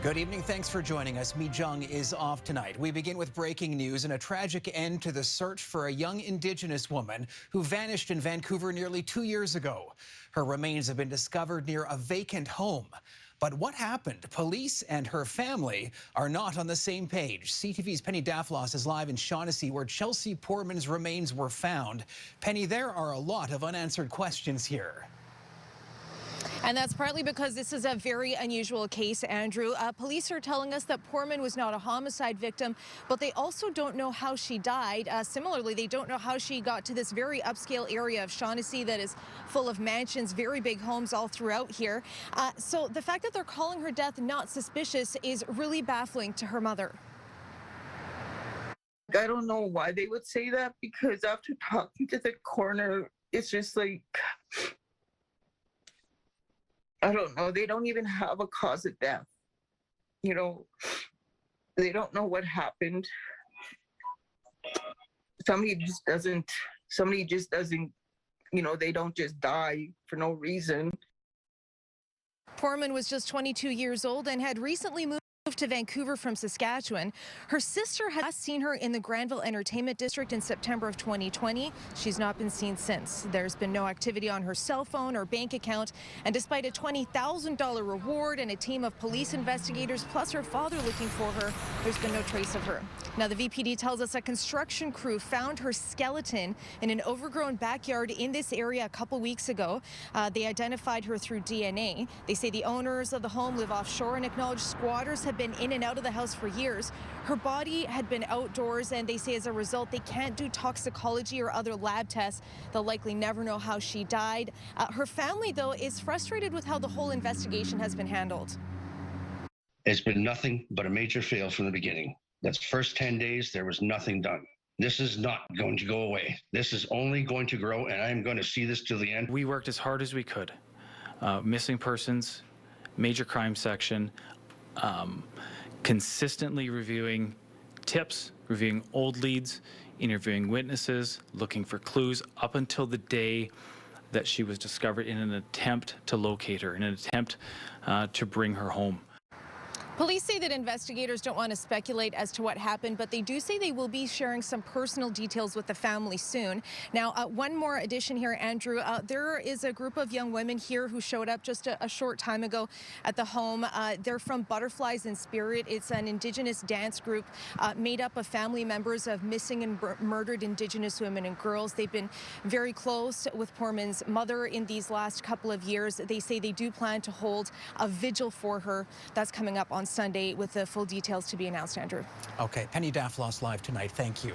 Good evening. Thanks for joining us. Mi Jung is off tonight. We begin with breaking news and a tragic end to the search for a young Indigenous woman who vanished in Vancouver nearly 2 years ago. Her remains have been discovered near a vacant home. But what happened? Police and her family are not on the same page. CTV's Penny Daflos is live in Shaughnessy, where Chelsea Poorman's remains were found. Penny, there are a lot of unanswered questions here. And that's partly because this is a very unusual case, Andrew. Police are telling us that Poorman was not a homicide victim, but they also don't know how she died. Similarly, they don't know how she got to this very upscale area of Shaughnessy that is full of mansions, very big homes all throughout here. So the fact that they're calling her death not suspicious is really baffling to her mother. I don't know why they would say that, because after talking to the coroner, it's just like, I don't know. They don't even have a cause of death. You know, they don't know what happened. Somebody just doesn't, you know, they don't just die for no reason. Poorman was just 22 years old and had recently moved to Vancouver from Saskatchewan. Her sister had last seen her in the Granville Entertainment District in September of 2020. She's not been seen since. There's been no activity on her cell phone or bank account, and despite a $20,000 reward and a team of police investigators plus her father looking for her, there's been no trace of her. Now, the VPD tells us a construction crew found her skeleton in an overgrown backyard in this area a couple weeks ago. They identified her through DNA. They say the owners of the home live offshore and acknowledge squatters have been in and out of the house for years. Her body had been outdoors, and they say as a result they can't do toxicology or other lab tests. They'll likely never know how she died. Her family, though, is frustrated with how the whole investigation has been handled. It's been nothing but a major fail from the beginning. That's first 10 days, there was nothing done. This is not going to go away. This is only going to grow, and I'm going to see this till the end. We worked as hard as we could. Missing persons, major crime section, consistently reviewing tips, reviewing old leads, interviewing witnesses, looking for clues up until the day that she was discovered in an attempt to locate her, in an attempt to bring her home. Police say that investigators don't want to speculate as to what happened, but they do say they will be sharing some personal details with the family soon. Now, one more addition here, Andrew. There is a group of young women here who showed up just a short time ago at the home. They're from Butterflies in Spirit. It's an Indigenous dance group made up of family members of missing and murdered Indigenous women and girls. They've been very close with Poorman's mother in these last couple of years. They say they do plan to hold a vigil for her. That's coming up on Sunday, with the full details to be announced, Andrew. Okay, Penny Daflos live tonight. Thank you.